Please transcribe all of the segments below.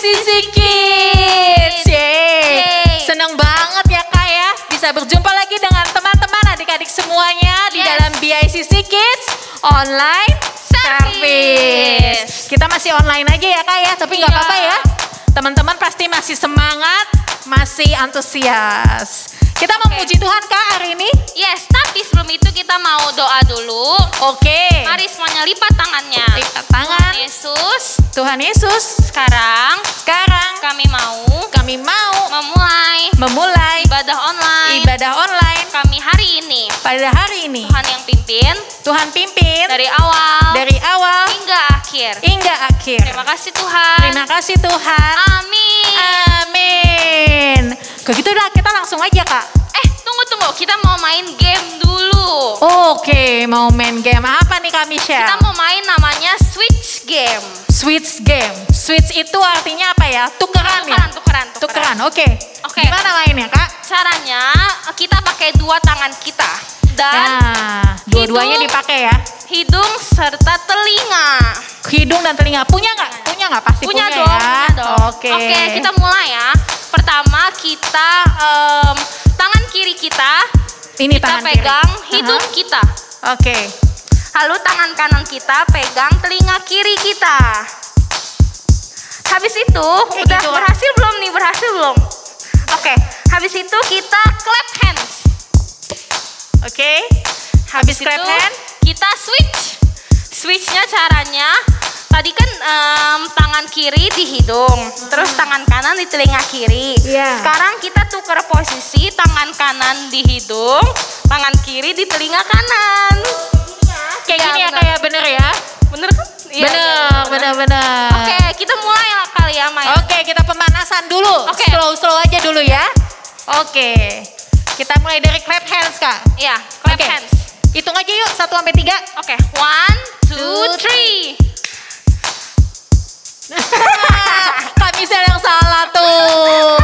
Sisi Kids. Yeay. Senang banget ya Kak ya, bisa berjumpa lagi dengan teman-teman adik-adik semuanya di dalam BICC Kids Online Service. Kita masih online aja ya Kak ya, tapi nggak apa-apa ya. Teman-teman pasti masih semangat, masih antusias. Kita mau memuji Tuhan Kak hari ini? Yes, tapi sebelum itu kita mau doa dulu. Oke. Mari semuanya lipat tangannya. Lipat tangan. Tuhan Yesus. Sekarang kami mau memulai ibadah online kami hari ini. Pada hari ini Tuhan pimpin dari awal hingga akhir. Terima kasih Tuhan. Amin. Kalau gitu udah kita langsung aja Kak. Tunggu, kita mau main game dulu. Oke, mau main game apa nih Kak Michelle? Kita mau main namanya Switch Game. Switch Game. Switch itu artinya apa ya? Tukeran. Oke. Gimana mainnya Kak? Caranya kita pakai dua tangan kita dan dua-duanya dipakai ya. Hidung serta telinga. Hidung dan telinga. Punya nggak? Pasti punya dong, ya. Oke, kita mulai ya. Pertama kita tangan kiri kita pegang hidung kita. Oke. Lalu tangan kanan kita pegang telinga kiri kita. Habis itu udah gitu. Berhasil belum? Oke. Habis itu kita clap hands. Oke. Habis clap hand kita switchnya caranya tadi kan tangan kiri di hidung, terus tangan kanan di telinga kiri. Sekarang kita tukar posisi, tangan kanan di hidung, tangan kiri di telinga kanan. Kayak gini ya, kayak bener ya? Bener kan? Bener. Oke, kita mulai kali ya main. Oke, kita pemanasan dulu. Slow aja dulu ya. Oke. Kita mulai dari clap hands Kak. Iya, clap hands. Hitung aja yuk 1 sampai 3. Oke, 1, 2, 3. Kak Michelle yang salah tuh.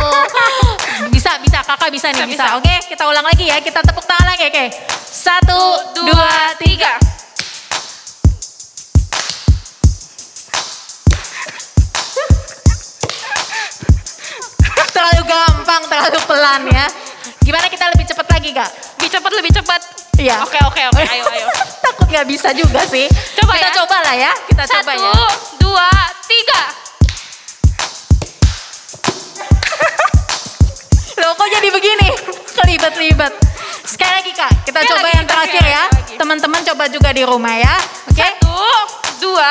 Bisa kakak bisa nih. Oke, kita ulang lagi ya, kita tepuk tangan lagi. Oke, 1, 2, 3. Terlalu gampang, terlalu pelan ya. Gimana kita lebih cepat lagi Kak? Lebih cepat. Iya. Oke, ayo. Takut nggak bisa juga sih. Kita coba lah ya. 1, 2, 3. Loh kok jadi begini? Kelibet-libet. Sekali lagi Kak, kita coba yang terakhir ya. Teman-teman coba juga di rumah ya. Oke? 1, 2, 3.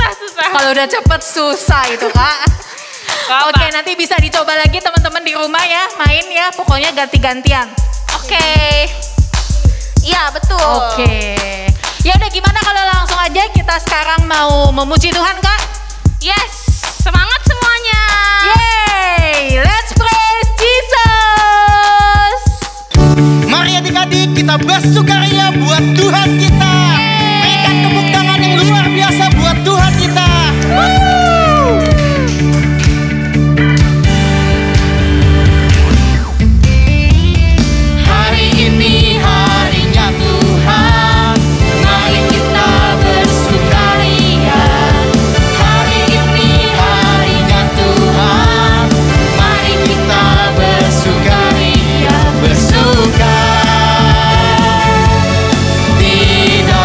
Susah. Kalau udah cepet susah itu Kak. Oke, nanti bisa dicoba lagi teman-teman di rumah ya, main ya, pokoknya ganti-gantian. Oke. Iya, betul. Oke. Ya udah, gimana kalau langsung aja kita sekarang mau memuji Tuhan Kak? Yes, semangat semuanya. Yeay, let's praise Jesus. Mari adik-adik kita bersukaria buat Tuhan kita. Berikan tepuk tangan yang luar biasa buat Tuhan kita. Hari ini harinya Tuhan, mari kita bersukaria. Hari ini harinya Tuhan, mari kita bersukaria, bersuka. Tidak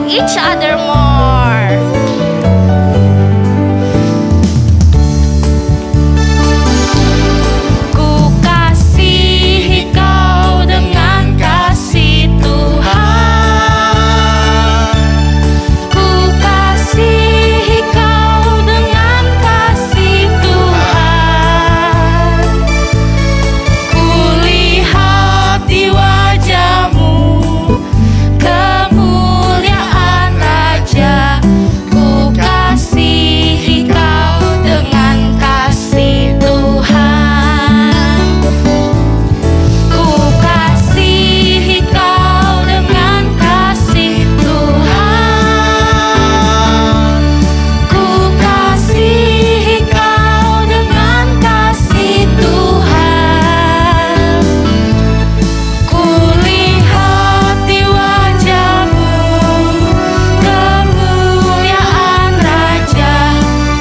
each other more. Ku kasihi kau dengan kasih Tuhan. Ku kasihi kau dengan kasih Tuhan. Ku lihat di wajahmu kemuliaan Raja. Ku kasihi kau dengan kasih Tuhan. Ku kasihi kau dengan kasih Tuhan. Ku kasihi kau dengan kasih Tuhan. Ku lihat di wajahmu kemuliaan Raja.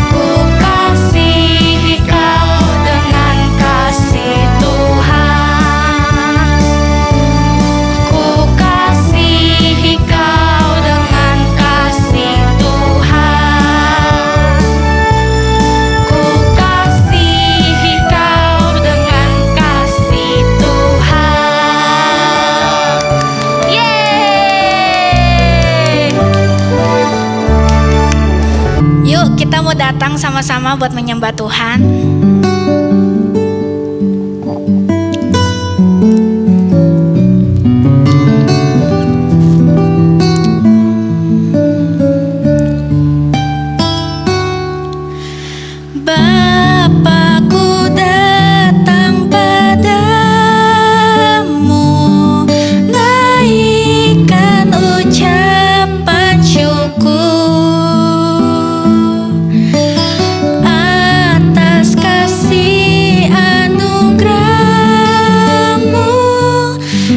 Ku kasihi kau dengan kasih Tuhan. Ku kasihi kau dengan kasih Tuhan. Ku kasihi kau dengan kasih Tuhan. Yeay! Yuk kita mau datang sama-sama buat menyembah Tuhan. Bapakku datang padamu, naikkan ucapan syukur atas kasih anugerah-Mu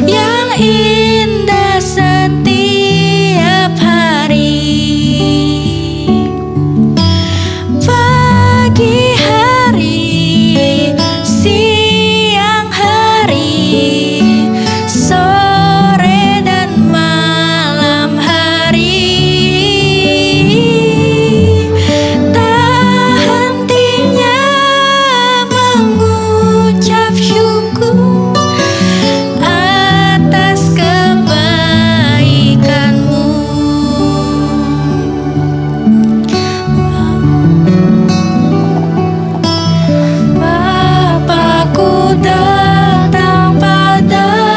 yang indah setiap hari. Pagi hari, siang hari, sore dan malam hari, tak hentinya mengucap syukur atas kebaikan-Mu. Bapakku datang padamu,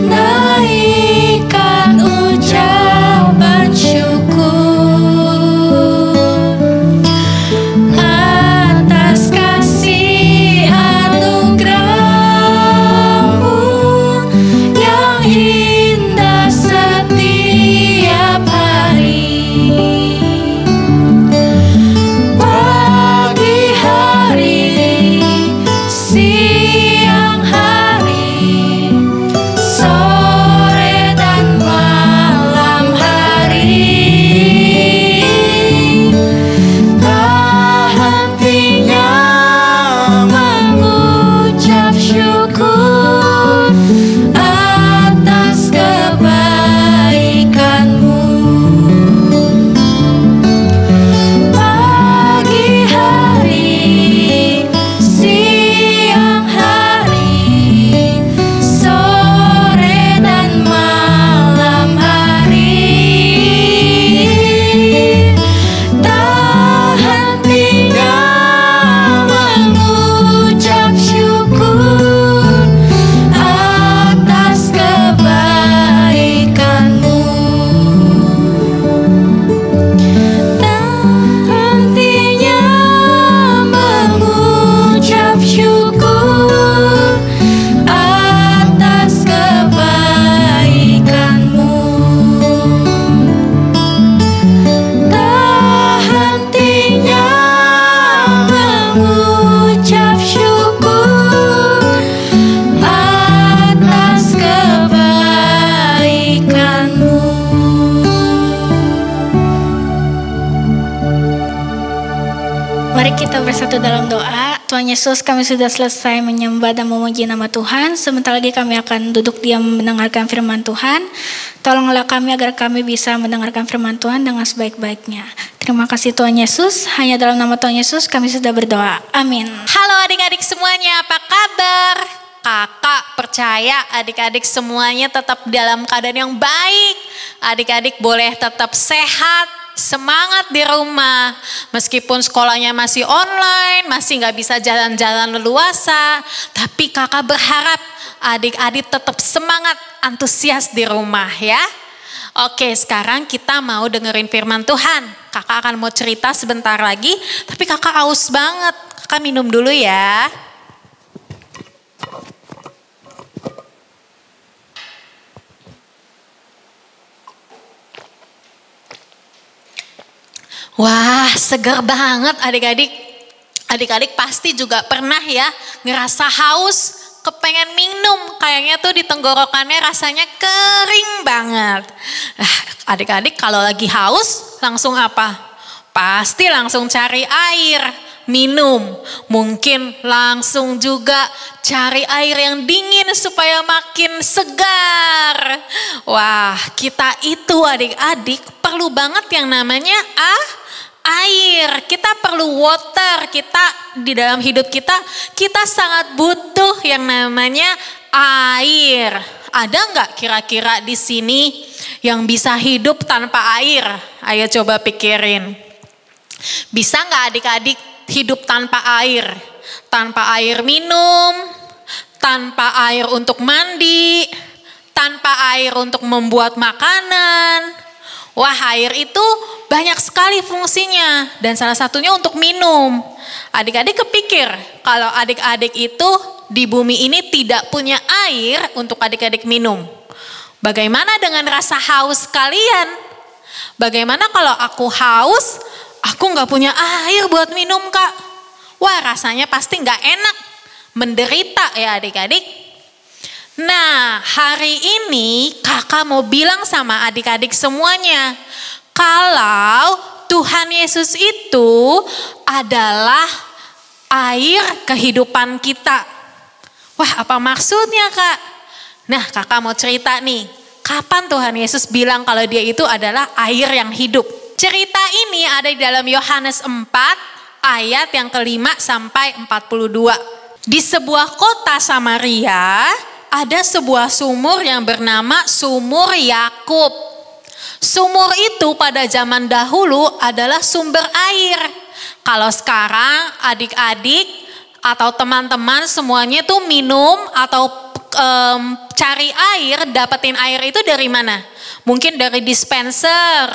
naikkan ucapan syukur atas kasih anugerah-Mu yang indah setiap hari. Pagi hari, siang hari, sore dan malam hari, tak hentinya mengucap syukur atas kebaikan-Mu. Pagi hari, siang hari, sore dan malam hari, tak hentinya mengucap syukur atas kebaikan-Mu. Tak hentinya mengucap syukur atas kebaikan-Mu. Tak hentinya mengucap syukur atas kebaikan-Mu. Mari kita bersatu dalam doa. Tuhan Yesus, kami sudah selesai menyembah dan memuji nama Tuhan. Sebentar lagi kami akan duduk diam mendengarkan firman Tuhan. Tolonglah kami agar kami bisa mendengarkan firman Tuhan dengan sebaik-baiknya. Terima kasih Tuhan Yesus, hanya dalam nama Tuhan Yesus kami sudah berdoa. Amin. Halo adik-adik semuanya, apa kabar? Kakak percaya adik-adik semuanya tetap dalam keadaan yang baik. Adik-adik boleh tetap sehat, semangat di rumah. Meskipun sekolahnya masih online, masih gak bisa jalan-jalan leluasa. Tapi kakak berharap adik-adik tetap semangat, antusias di rumah ya. Oke, sekarang kita mau dengerin firman Tuhan. Kakak akan mau cerita sebentar lagi, tapi kakak haus banget. Kakak minum dulu ya. Wah, seger banget adik-adik. Adik-adik pasti juga pernah ya ngerasa haus, kepengen minum. Kayaknya tuh di tenggorokannya rasanya kering banget. Nah, adik-adik kalau lagi haus langsung apa? Pasti langsung cari air, minum. Mungkin langsung juga cari air yang dingin supaya makin segar. Wah, kita itu adik-adik perlu banget yang namanya air. Kita perlu water. Kita di dalam hidup kita sangat butuh yang namanya air. Ada nggak kira-kira di sini yang bisa hidup tanpa air? Ayo coba pikirin. Bisa nggak adik-adik hidup tanpa air? Tanpa air minum, tanpa air untuk mandi, tanpa air untuk membuat makanan. Wah, air itu banyak sekali fungsinya dan salah satunya untuk minum. Adik-adik kepikir kalau adik-adik itu di bumi ini tidak punya air untuk adik-adik minum. Bagaimana dengan rasa haus kalian? Bagaimana kalau aku haus, aku nggak punya air buat minum kak? Wah, rasanya pasti nggak enak, menderita ya adik-adik. Nah, hari ini kakak mau bilang sama adik-adik semuanya, kalau Tuhan Yesus itu adalah air kehidupan kita. Wah, apa maksudnya kak? Nah, kakak mau cerita nih, kapan Tuhan Yesus bilang kalau dia itu adalah air yang hidup? Cerita ini ada di dalam Yohanes 4 ayat yang ke-5 sampai 42. Di sebuah kota Samaria, ada sebuah sumur yang bernama Sumur Yakub. Sumur itu pada zaman dahulu adalah sumber air. Kalau sekarang adik-adik atau teman-teman semuanya tuh minum atau cari air, dapetin air itu dari mana? Mungkin dari dispenser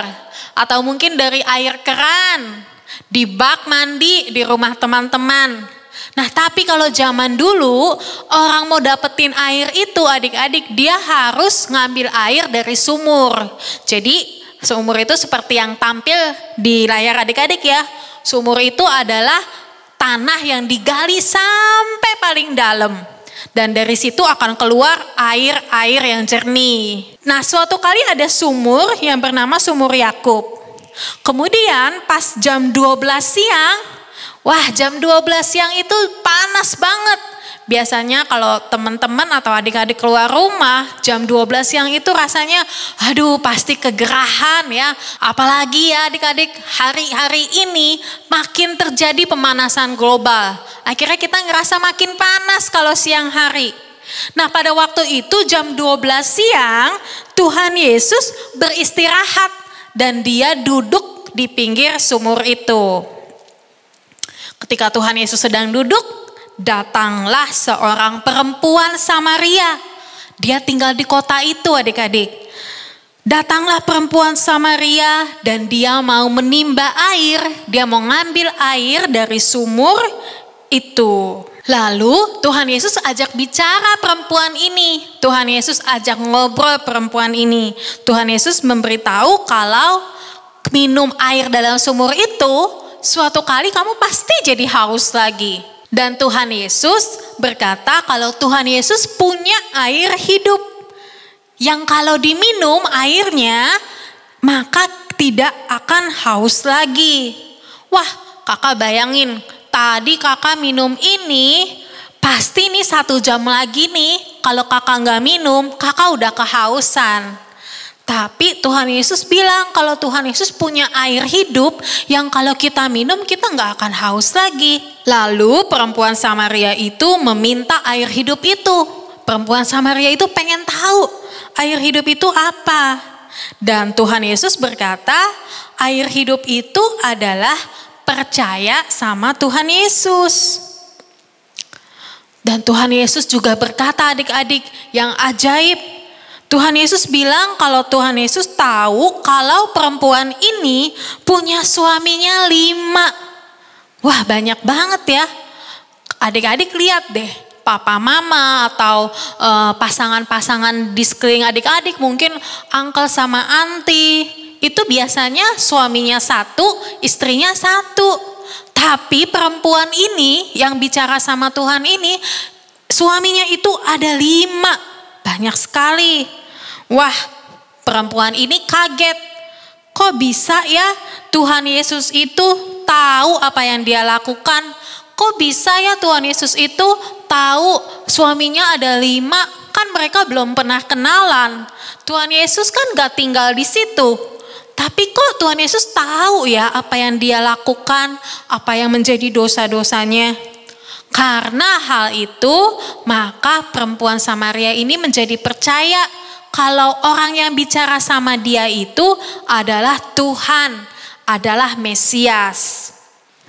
atau mungkin dari air keran, di bak mandi di rumah teman-teman. Nah, tapi kalau zaman dulu orang mau dapetin air itu adik-adik dia harus ngambil air dari sumur. Jadi sumur itu seperti yang tampil di layar adik-adik ya. Sumur itu adalah tanah yang digali sampai paling dalam. Dan dari situ akan keluar air-air yang jernih. Nah, suatu kali ada sumur yang bernama Sumur Yakub. Kemudian pas jam 12 siang, wah jam 12 siang itu panas banget. Biasanya kalau teman-teman atau adik-adik keluar rumah jam 12 siang itu rasanya aduh pasti kegerahan ya. Apalagi ya adik-adik hari-hari ini makin terjadi pemanasan global. Akhirnya kita ngerasa makin panas kalau siang hari. Nah pada waktu itu jam 12 siang Tuhan Yesus beristirahat dan dia duduk di pinggir sumur itu. Ketika Tuhan Yesus sedang duduk, datanglah seorang perempuan Samaria. Dia tinggal di kota itu adik-adik. Datanglah perempuan Samaria dan dia mau menimba air. Dia mau ngambil air dari sumur itu. Lalu Tuhan Yesus ajak bicara perempuan ini. Tuhan Yesus ajak ngobrol perempuan ini. Tuhan Yesus memberitahu kalau minum air dalam sumur itu suatu kali kamu pasti jadi haus lagi. Dan Tuhan Yesus berkata kalau Tuhan Yesus punya air hidup. Yang kalau diminum airnya maka tidak akan haus lagi. Wah kakak bayangin tadi kakak minum ini pasti nih 1 jam lagi nih kalau kakak nggak minum kakak udah kehausan. Tapi Tuhan Yesus bilang kalau Tuhan Yesus punya air hidup yang kalau kita minum kita nggak akan haus lagi. Lalu perempuan Samaria itu meminta air hidup itu. Perempuan Samaria itu pengen tahu air hidup itu apa. Dan Tuhan Yesus berkata air hidup itu adalah percaya sama Tuhan Yesus. Dan Tuhan Yesus juga berkata adik-adik yang ajaib. Tuhan Yesus bilang kalau Tuhan Yesus tahu kalau perempuan ini punya suaminya 5. Wah banyak banget ya. Adik-adik lihat deh. Papa mama atau pasangan-pasangan di sekeliling adik-adik. Mungkin uncle sama auntie. Itu biasanya suaminya 1, istrinya 1. Tapi perempuan ini yang bicara sama Tuhan ini. Suaminya itu ada 5. Banyak sekali. Wah, perempuan ini kaget. Kok bisa ya Tuhan Yesus itu tahu apa yang dia lakukan? Kok bisa ya Tuhan Yesus itu tahu suaminya ada 5? Kan mereka belum pernah kenalan. Tuhan Yesus kan gak tinggal di situ. Tapi kok Tuhan Yesus tahu ya apa yang dia lakukan? Apa yang menjadi dosa-dosanya? Karena hal itu, maka perempuan Samaria ini menjadi percaya kalau orang yang bicara sama dia itu adalah Tuhan, adalah Mesias.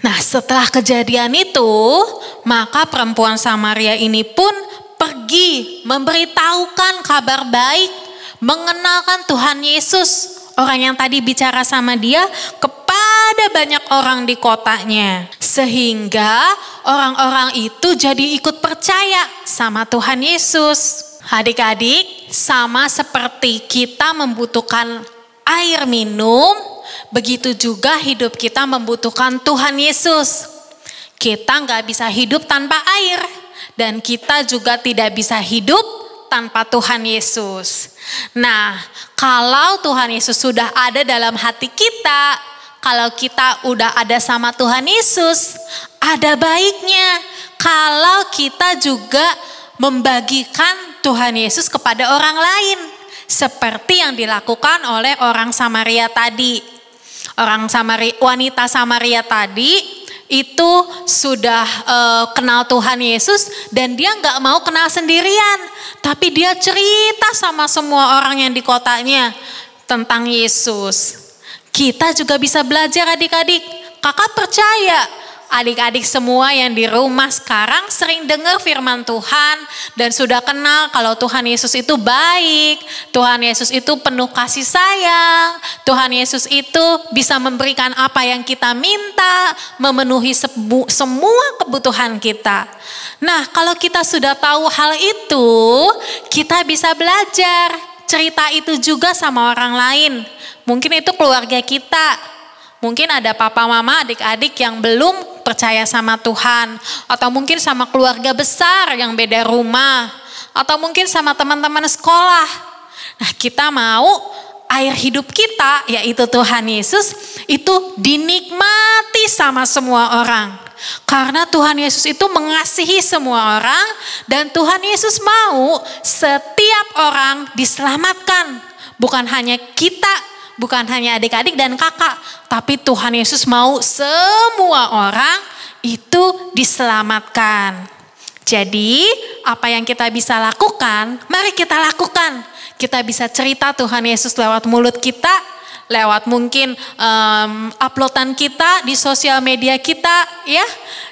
Nah, setelah kejadian itu, maka perempuan Samaria ini pun pergi memberitahukan kabar baik, mengenalkan Tuhan Yesus, orang yang tadi bicara sama dia, kepada banyak orang di kotanya. Sehingga orang-orang itu jadi ikut percaya sama Tuhan Yesus. Adik-adik, sama seperti kita membutuhkan air minum, begitu juga hidup kita membutuhkan Tuhan Yesus. Kita nggak bisa hidup tanpa air, dan kita juga tidak bisa hidup tanpa Tuhan Yesus. Nah, kalau Tuhan Yesus sudah ada dalam hati kita, kalau kita udah ada sama Tuhan Yesus, ada baiknya kalau kita juga membagikan Tuhan Yesus kepada orang lain. Seperti yang dilakukan oleh orang Samaria tadi. Wanita Samaria tadi itu sudah kenal Tuhan Yesus dan dia nggak mau kenal sendirian. Tapi dia cerita sama semua orang yang di kotanya tentang Yesus. Kita juga bisa belajar adik-adik. Kakak percaya adik-adik semua yang di rumah sekarang sering dengar firman Tuhan dan sudah kenal kalau Tuhan Yesus itu baik, Tuhan Yesus itu penuh kasih sayang, Tuhan Yesus itu bisa memberikan apa yang kita minta, memenuhi semua kebutuhan kita. Nah, kalau kita sudah tahu hal itu, kita bisa belajar cerita itu juga sama orang lain. Mungkin itu keluarga kita. Mungkin ada papa mama adik-adik yang belum percaya sama Tuhan. Atau mungkin sama keluarga besar yang beda rumah. Atau mungkin sama teman-teman sekolah. Nah, kita mau air hidup kita, yaitu Tuhan Yesus, itu dinikmati sama semua orang. Karena Tuhan Yesus itu mengasihi semua orang. Dan Tuhan Yesus mau setiap orang diselamatkan. Bukan hanya kita, bukan hanya adik-adik dan kakak, tapi Tuhan Yesus mau semua orang itu diselamatkan. Jadi apa yang kita bisa lakukan, mari kita lakukan. Kita bisa cerita Tuhan Yesus lewat mulut kita, lewat mungkin uploadan kita di sosial media kita, ya,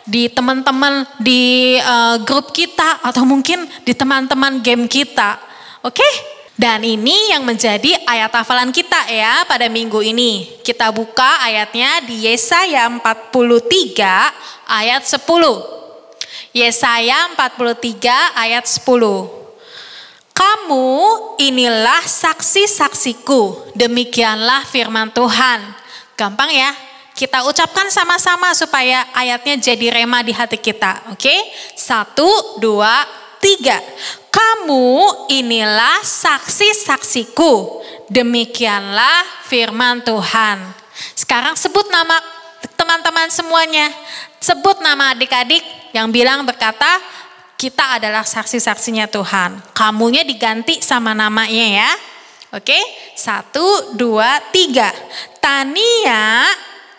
di teman-teman di grup kita, atau mungkin di teman-teman game kita. Oke? Dan ini yang menjadi ayat hafalan kita ya pada minggu ini. Kita buka ayatnya di Yesaya 43 ayat 10. Yesaya 43 ayat 10. Kamu inilah saksi-saksiku, demikianlah firman Tuhan. Gampang ya, kita ucapkan sama-sama supaya ayatnya jadi rema di hati kita. Oke, 1, 2, 3. Kamu inilah saksi-saksiku, demikianlah firman Tuhan. Sekarang sebut nama teman-teman semuanya. Sebut nama adik-adik yang bilang berkata, kita adalah saksi-saksinya Tuhan. Kamunya diganti sama namanya ya. Oke, 1, 2, 3. Tania,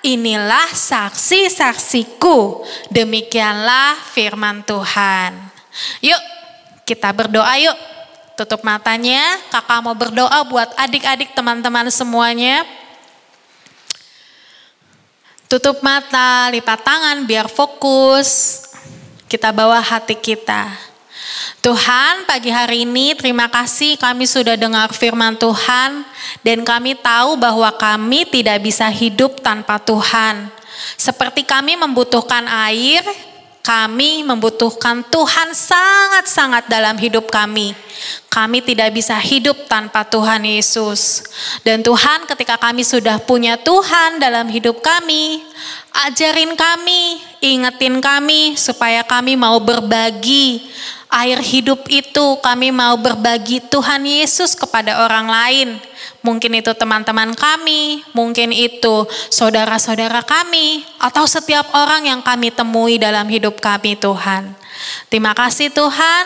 inilah saksi-saksiku. Demikianlah firman Tuhan. Yuk, kita berdoa yuk. Tutup matanya, kakak mau berdoa buat adik-adik teman-teman semuanya. Tutup mata, lipat tangan biar fokus. Kita bawa hati kita. Tuhan, pagi hari ini terima kasih kami sudah dengar firman Tuhan. Dan kami tahu bahwa kami tidak bisa hidup tanpa Tuhan. Seperti kami membutuhkan air, kami membutuhkan Tuhan sangat-sangat dalam hidup kami. Kami tidak bisa hidup tanpa Tuhan Yesus. Dan Tuhan, ketika kami sudah punya Tuhan dalam hidup kami, ajarin kami, ingetin kami supaya kami mau berbagi air hidup itu. Kami mau berbagi Tuhan Yesus kepada orang lain. Mungkin itu teman-teman kami, mungkin itu saudara-saudara kami, atau setiap orang yang kami temui dalam hidup kami Tuhan. Terima kasih Tuhan,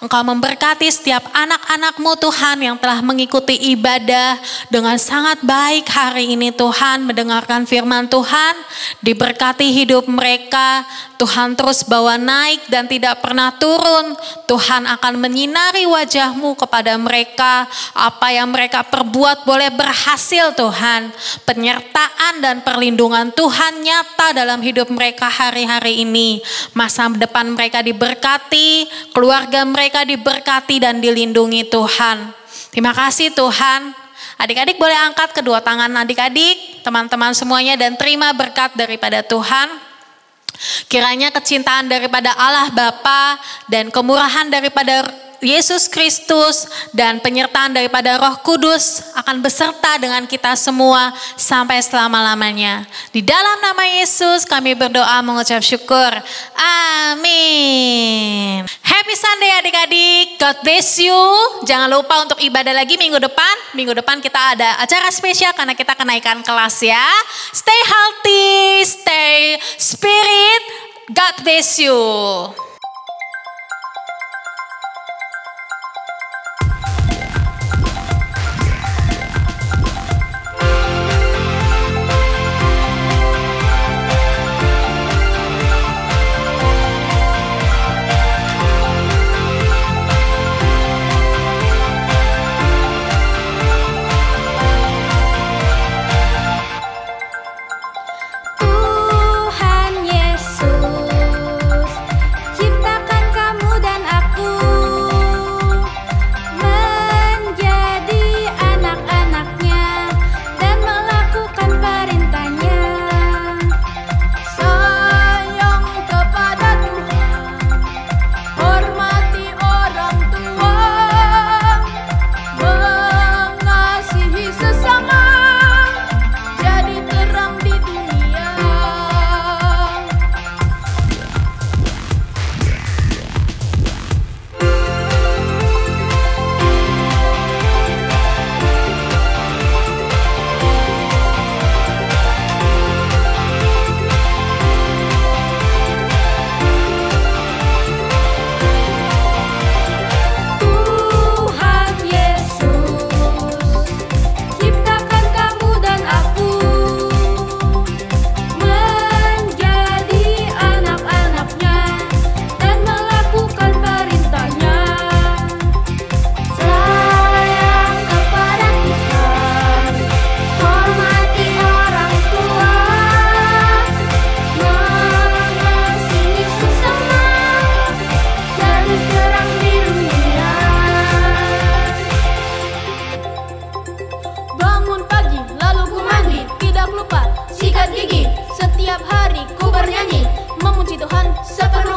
Engkau memberkati setiap anak-anak-Mu Tuhan yang telah mengikuti ibadah dengan sangat baik hari ini Tuhan, mendengarkan firman Tuhan, diberkati hidup mereka, Tuhan terus bawa naik dan tidak pernah turun. Tuhan akan menyinari wajah-Mu kepada mereka, apa yang mereka perbuat boleh berhasil Tuhan. Penyertaan dan perlindungan Tuhan nyata dalam hidup mereka hari-hari ini. Masa depan mereka diberkati, keluarga mereka diberkati dan dilindungi Tuhan. Terima kasih Tuhan. Adik-adik boleh angkat kedua tangan adik-adik, teman-teman semuanya, dan terima berkat daripada Tuhan. Kiranya kecintaan daripada Allah Bapa dan kemurahan daripada Yesus Kristus dan penyertaan daripada Roh Kudus akan beserta dengan kita semua sampai selama-lamanya. Di dalam nama Yesus kami berdoa mengucap syukur. Amin. Happy Sunday adik-adik. God bless you. Jangan lupa untuk ibadah lagi minggu depan. Minggu depan kita ada acara spesial karena kita kenaikan kelas ya. Stay healthy, stay spirit. God bless you. Sikat gigi, setiap hari ku bernyanyi, memuji Tuhan sepenuh